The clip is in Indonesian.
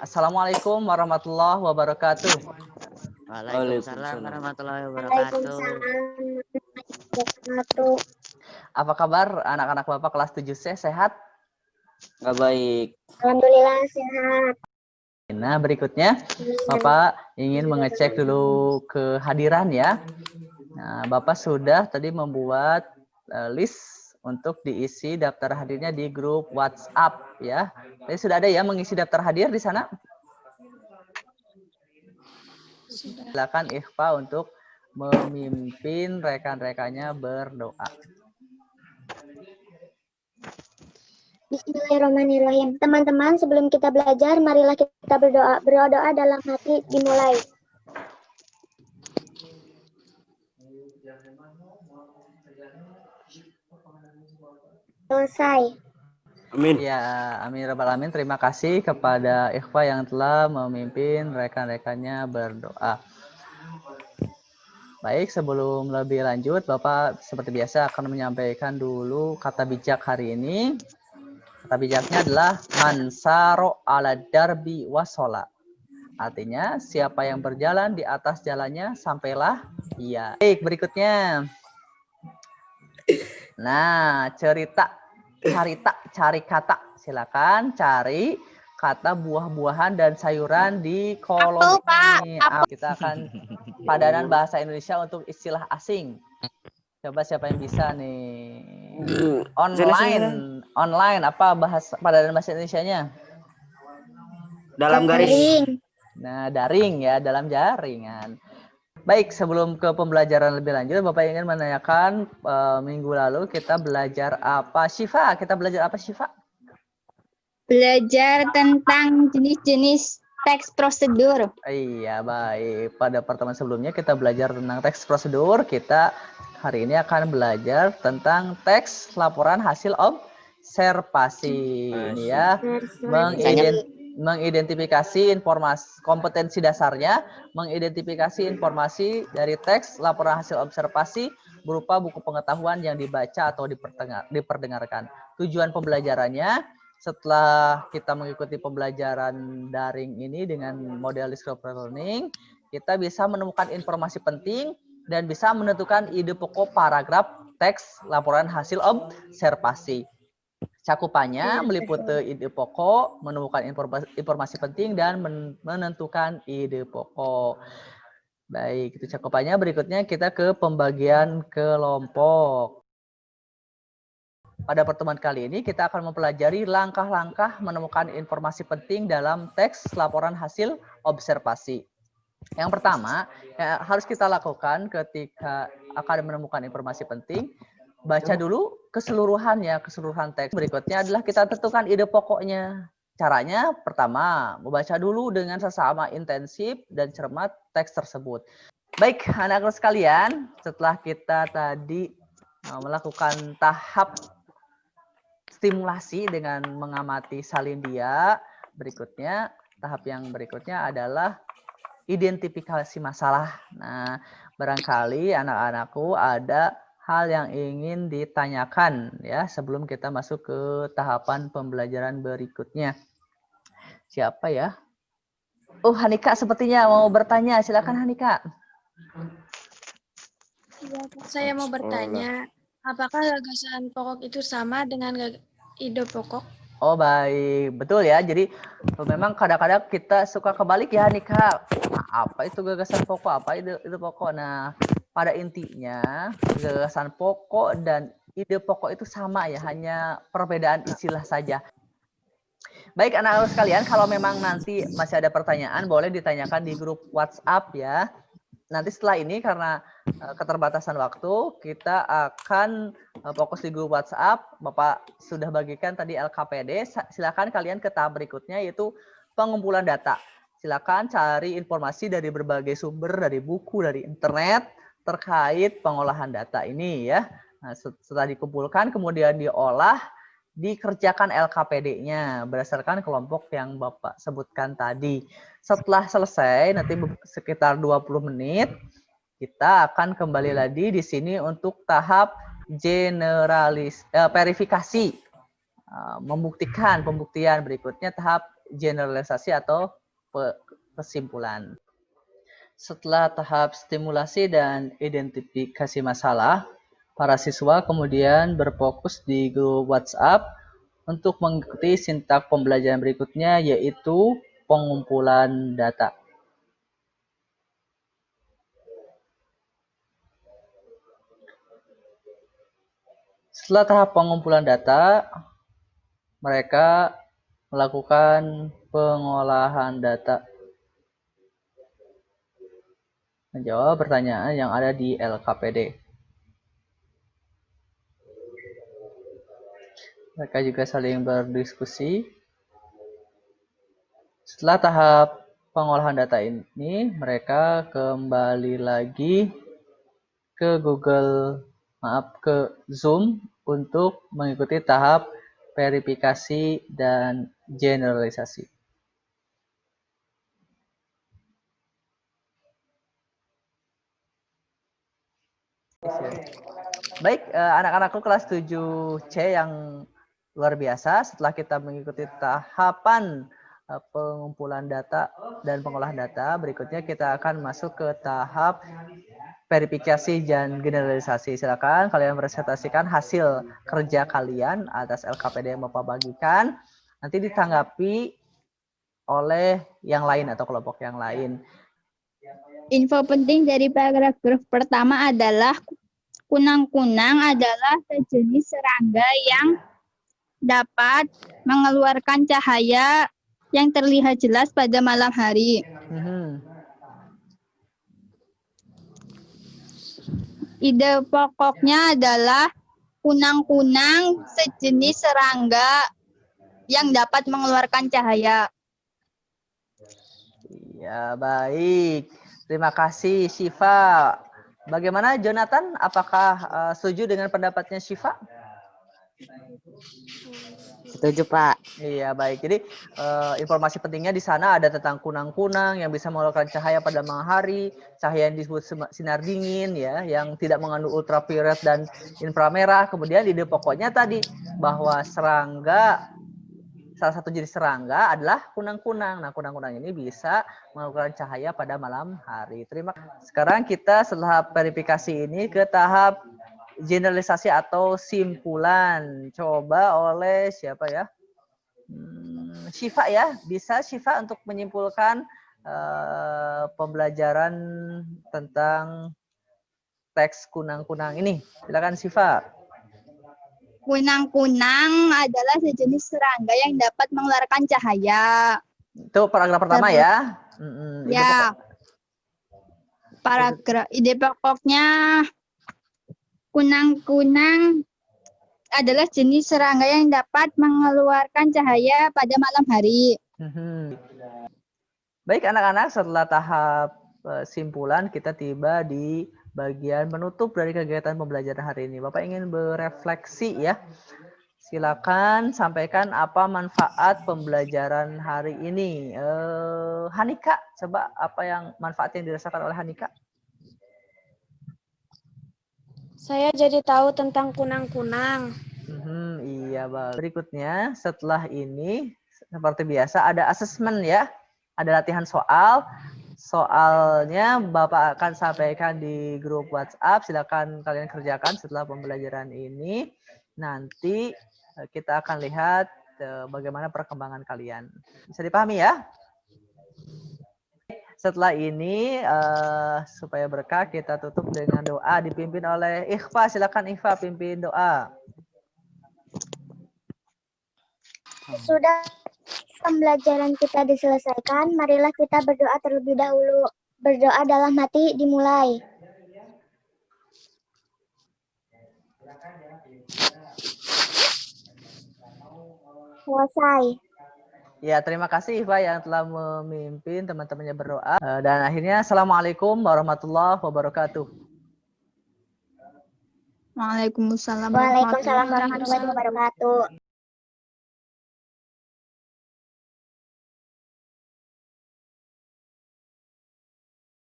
Assalamualaikum warahmatullahi wabarakatuh. Waalaikumsalam warahmatullahi wabarakatuh. Waalaikumsalam warahmatullahi. Apa kabar anak-anak Bapak kelas 7C, sehat? Nggak baik. Alhamdulillah sehat. Nah, berikutnya Bapak ingin mengecek dulu kehadiran ya. Nah, Bapak sudah tadi membuat list untuk diisi daftar hadirnya di grup WhatsApp ya. Jadi sudah ada ya mengisi daftar hadir di sana? Silakan Ikhfa untuk memimpin rekan-rekannya berdoa. Bismillahirrahmanirrahim. Teman-teman, sebelum kita belajar, marilah kita berdoa. Berdoa dalam hati dimulai. Selesai. Amin. Ya, amin rabbal alamin. Terima kasih kepada Ikhfa yang telah memimpin rekan-rekannya berdoa. Baik, sebelum lebih lanjut, Bapak seperti biasa akan menyampaikan dulu kata bijak hari ini. Kata bijaknya adalah mansaro ala darbi wasola. Artinya, siapa yang berjalan di atas jalannya, sampailah ia. Baik, berikutnya. Nah, cari kata. Silakan cari kata buah-buahan dan sayuran di kolom ini. Kita akan padanan bahasa Indonesia untuk istilah asing. Coba siapa yang bisa nih? Online apa bahasa padanan bahasa Indonesianya? Dalam garis. Nah, daring ya, dalam jaringan. Baik, sebelum ke pembelajaran lebih lanjut, Bapak ingin menanyakan minggu lalu kita belajar apa? Syifa, kita belajar apa Syifa? Belajar tentang jenis-jenis teks prosedur. Iya, baik. Pada pertemuan sebelumnya kita belajar tentang teks prosedur. Kita hari ini akan belajar tentang teks laporan hasil observasi. Ini ya, mengidentifikasi informasi kompetensi dasarnya, mengidentifikasi informasi dari teks laporan hasil observasi berupa buku pengetahuan yang dibaca atau diperdengarkan. Tujuan pembelajarannya, setelah kita mengikuti pembelajaran daring ini dengan model discovery learning, kita bisa menemukan informasi penting dan bisa menentukan ide pokok paragraf teks laporan hasil observasi. Cakupannya meliputi ide pokok, menemukan informasi penting, dan menentukan ide pokok. Baik, itu cakupannya. Berikutnya kita ke pembagian kelompok. Pada pertemuan kali ini kita akan mempelajari langkah-langkah menemukan informasi penting dalam teks laporan hasil observasi. Yang pertama, harus kita lakukan ketika akan menemukan informasi penting, baca dulu keseluruhan teks. Berikutnya adalah kita tentukan ide pokoknya. Caranya pertama, membaca dulu dengan sesama intensif dan cermat teks tersebut. Baik, anak-anak sekalian, setelah kita tadi melakukan tahap stimulasi dengan mengamati salindia, tahap yang berikutnya adalah identifikasi masalah. Nah, barangkali anak-anakku ada hal yang ingin ditanyakan ya sebelum kita masuk ke tahapan pembelajaran berikutnya. Siapa ya? Oh, Hanika sepertinya mau bertanya. Silakan Hanika. Saya mau bertanya, apakah gagasan pokok itu sama dengan ide pokok? Oh, baik. Betul ya. Jadi memang kadang-kadang kita suka kebalik ya Hanika. Apa itu gagasan pokok? Apa ide pokok? Nah, pada intinya gagasan pokok dan ide pokok itu sama ya, hanya perbedaan istilah saja. Baik anak-anak sekalian, kalau memang nanti masih ada pertanyaan boleh ditanyakan di grup WhatsApp ya. Nanti setelah ini karena keterbatasan waktu, kita akan fokus di grup WhatsApp. Bapak sudah bagikan tadi LKPD. Silakan kalian ke tahap berikutnya yaitu pengumpulan data. Silakan cari informasi dari berbagai sumber, dari buku, dari internet terkait pengolahan data ini ya. Nah, setelah dikumpulkan kemudian diolah, dikerjakan LKPD-nya berdasarkan kelompok yang Bapak sebutkan tadi. Setelah selesai, nanti sekitar 20 menit, kita akan kembali lagi di sini untuk tahap verifikasi, pembuktian berikutnya tahap generalisasi atau kesimpulan. Setelah tahap stimulasi dan identifikasi masalah, para siswa kemudian berfokus di grup WhatsApp untuk mengikuti sintak pembelajaran berikutnya, yaitu pengumpulan data. Setelah tahap pengumpulan data, mereka melakukan pengolahan data. Menjawab pertanyaan yang ada di LKPD. Mereka juga saling berdiskusi. Setelah tahap pengolahan data ini, mereka kembali lagi ke ke Zoom untuk mengikuti tahap verifikasi dan generalisasi. Baik, anak-anakku kelas 7C yang luar biasa. Setelah kita mengikuti tahapan pengumpulan data dan pengolahan data, berikutnya kita akan masuk ke tahap verifikasi dan generalisasi. Silakan kalian presentasikan hasil kerja kalian atas LKPD yang Bapak bagikan. Nanti ditanggapi oleh yang lain atau kelompok yang lain. Info penting dari paragraf pertama adalah kunang-kunang adalah sejenis serangga yang dapat mengeluarkan cahaya yang terlihat jelas pada malam hari. Ide pokoknya adalah kunang-kunang sejenis serangga yang dapat mengeluarkan cahaya. Ya, baik. Terima kasih, Syifa. Bagaimana, Jonathan? Apakah setuju dengan pendapatnya Syifa? Setuju, Pak. Iya, baik. Jadi informasi pentingnya di sana ada tentang kunang-kunang yang bisa mengeluarkan cahaya pada malam hari, cahaya yang disebut sinar dingin ya, yang tidak mengandung ultraviolet dan inframerah. Kemudian ide pokoknya tadi bahwa serangga, salah satu jenis serangga adalah kunang-kunang. Nah, kunang-kunang ini bisa mengeluarkan cahaya pada malam hari. Sekarang kita setelah verifikasi ini ke tahap generalisasi atau simpulan. Coba oleh siapa ya? Syifa ya. Bisa Syifa untuk menyimpulkan pembelajaran tentang teks kunang-kunang ini. Silakan Syifa. Kunang-kunang adalah sejenis serangga yang dapat mengeluarkan cahaya. Itu paragraf pertama ya. Ya. Paragraf ide pokoknya kunang-kunang adalah jenis serangga yang dapat mengeluarkan cahaya pada malam hari. Baik anak-anak, setelah tahap simpulan kita tiba di bagian penutup dari kegiatan pembelajaran hari ini. Bapak ingin berefleksi ya. Silakan sampaikan apa manfaat pembelajaran hari ini. Hanika, coba apa yang manfaat yang dirasakan oleh Hanika? Saya jadi tahu tentang kunang-kunang. Iya, Bang. Berikutnya setelah ini seperti biasa ada asesmen ya. Ada latihan soal. Soalnya Bapak akan sampaikan di grup WhatsApp. Silakan kalian kerjakan setelah pembelajaran ini. Nanti kita akan lihat bagaimana perkembangan kalian. Bisa dipahami ya? Setelah ini supaya berkah kita tutup dengan doa dipimpin oleh Ikhfa. Silakan Ikhfa pimpin doa. Sudah pembelajaran kita diselesaikan, marilah kita berdoa terlebih dahulu. Berdoa dalam hati dimulai. Selesai. Ya, terima kasih Ikhfa yang telah memimpin teman-temannya berdoa. Dan akhirnya, Assalamualaikum warahmatullahi wabarakatuh. Waalaikumsalam Waalaikumsalam warahmatullahi wabarakatuh.